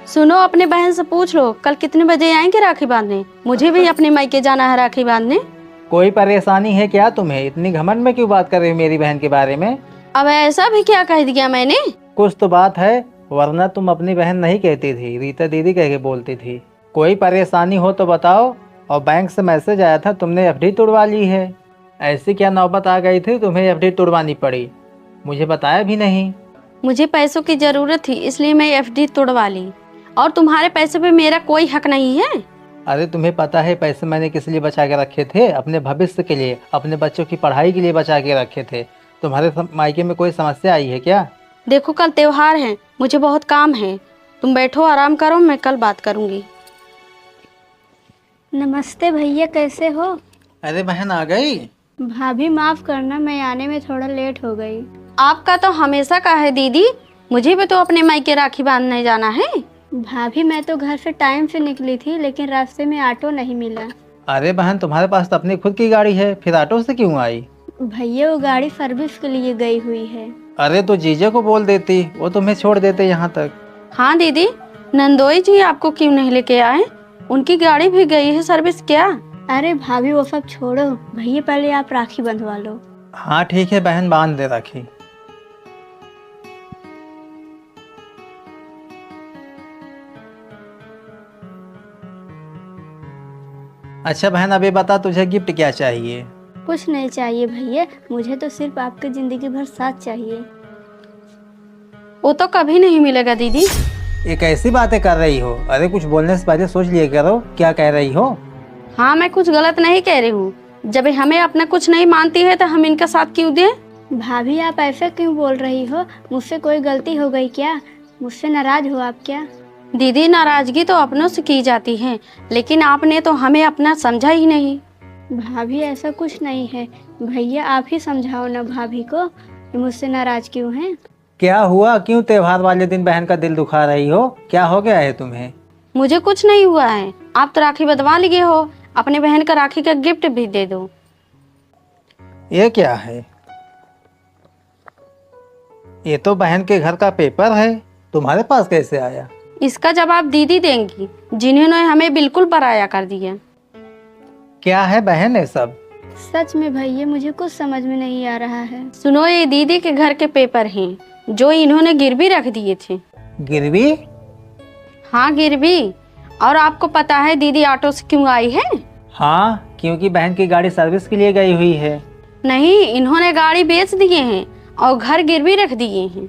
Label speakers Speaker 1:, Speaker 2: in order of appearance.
Speaker 1: सुनो, अपने बहन से पूछ लो कल कितने बजे आएंगे राखी बांधने। मुझे भी अपने मायके जाना है राखी बांधने।
Speaker 2: कोई परेशानी है क्या तुम्हें? इतनी घमंड में क्यों बात कर रही हो मेरी बहन के बारे में?
Speaker 1: अब ऐसा भी क्या कह दिया मैंने?
Speaker 2: कुछ तो बात है, वरना तुम अपनी बहन नहीं कहती थी, रीता दीदी कह के बोलती थी। कोई परेशानी हो तो बताओ। और बैंक से मैसेज आया था तुमने एफडी तुड़वा ली है। ऐसी क्या नौबत आ गई थी तुम्हें एफडी तुड़वानी पड़ी? मुझे बताया भी नहीं।
Speaker 1: मुझे पैसों की जरूरत थी इसलिए मैं एफडी तोड़वा ली। और तुम्हारे पैसे पे मेरा कोई हक नहीं है।
Speaker 2: अरे तुम्हें पता है पैसे मैंने किस लिए बचा के रखे थे? अपने भविष्य के लिए, अपने बच्चों की पढ़ाई के लिए बचा के रखे थे। तुम्हारे मायके में कोई समस्या आई है क्या?
Speaker 1: देखो कल त्योहार है, मुझे बहुत काम है। तुम बैठो आराम करो, मैं कल बात करूंगी।
Speaker 3: नमस्ते भैया, कैसे हो?
Speaker 2: अरे बहन आ गई।
Speaker 3: भाभी माफ करना, मैं आने में थोड़ा लेट हो गई।
Speaker 1: आपका तो हमेशा का है दीदी, मुझे भी तो अपने मायके राखी बांधने जाना है।
Speaker 3: भाभी मैं तो घर से टाइम से निकली थी, लेकिन रास्ते में ऑटो नहीं मिला।
Speaker 2: अरे बहन तुम्हारे पास तो अपनी खुद की गाड़ी है, फिर ऑटो से क्यों आई?
Speaker 3: भैया वो गाड़ी सर्विस के लिए गई हुई है।
Speaker 2: अरे तो जीजे को बोल देती, वो तुम्हें छोड़ देते यहाँ तक।
Speaker 1: हाँ दीदी, नंदोई जी आपको क्यों नहीं लेके आए? उनकी गाड़ी भी गई है सर्विस क्या?
Speaker 3: अरे भाभी वो सब छोड़ो, भैया पहले आप राखी बंधवा लो।
Speaker 2: हाँ ठीक है बहन, बांध दे राखी। अच्छा बहन अभी बता, तुझे गिफ्ट क्या चाहिए?
Speaker 3: कुछ नहीं चाहिए भैया, मुझे तो सिर्फ आपके जिंदगी भर साथ चाहिए।
Speaker 1: वो तो कभी नहीं मिलेगा दीदी।
Speaker 2: ये कैसी बातें कर रही हो? अरे कुछ बोलने से पहले सोच लिया करो क्या कह रही हो।
Speaker 1: हाँ मैं कुछ गलत नहीं कह रही हूँ। जब हमें अपना कुछ नहीं मानती है तो हम इनका साथ क्यों दें?
Speaker 3: भाभी आप ऐसा क्यों बोल रही हो? मुझसे कोई गलती हो गई क्या? मुझसे नाराज हो आप क्या?
Speaker 1: दीदी नाराजगी तो अपनों से की जाती है, लेकिन आपने तो हमें अपना समझा ही नहीं।
Speaker 3: भाभी ऐसा कुछ नहीं है, भैया आप ही समझाओ ना भाभी को कि मुझसे नाराज क्यों हैं।
Speaker 2: क्या हुआ? क्यों त्योहार वाले दिन बहन का दिल दुखा रही हो? क्या हो गया है तुम्हें?
Speaker 1: मुझे कुछ नहीं हुआ है। आप तो राखी बंधवा लिए हो, अपने बहन का राखी का गिफ्ट भी दे दो।
Speaker 2: ये क्या है? ये तो बहन के घर का पेपर है, तुम्हारे पास कैसे आया?
Speaker 1: इसका जवाब दीदी देंगी, जिन्होंने हमें बिल्कुल पराया कर दिया।
Speaker 2: क्या है बहन ये सब?
Speaker 3: सच में भैया मुझे कुछ समझ में नहीं आ रहा है।
Speaker 1: सुनो, ये दीदी के घर के पेपर हैं जो इन्होंने गिरवी रख दिए थे।
Speaker 2: गिरवी?
Speaker 1: हाँ गिरवी। और आपको पता है दीदी ऑटो से क्यों आई है?
Speaker 2: हाँ क्योंकि बहन की गाड़ी सर्विस के लिए गई हुई है।
Speaker 1: नहीं, इन्होंने गाड़ी बेच दिए हैं और घर गिरवी रख दिए हैं।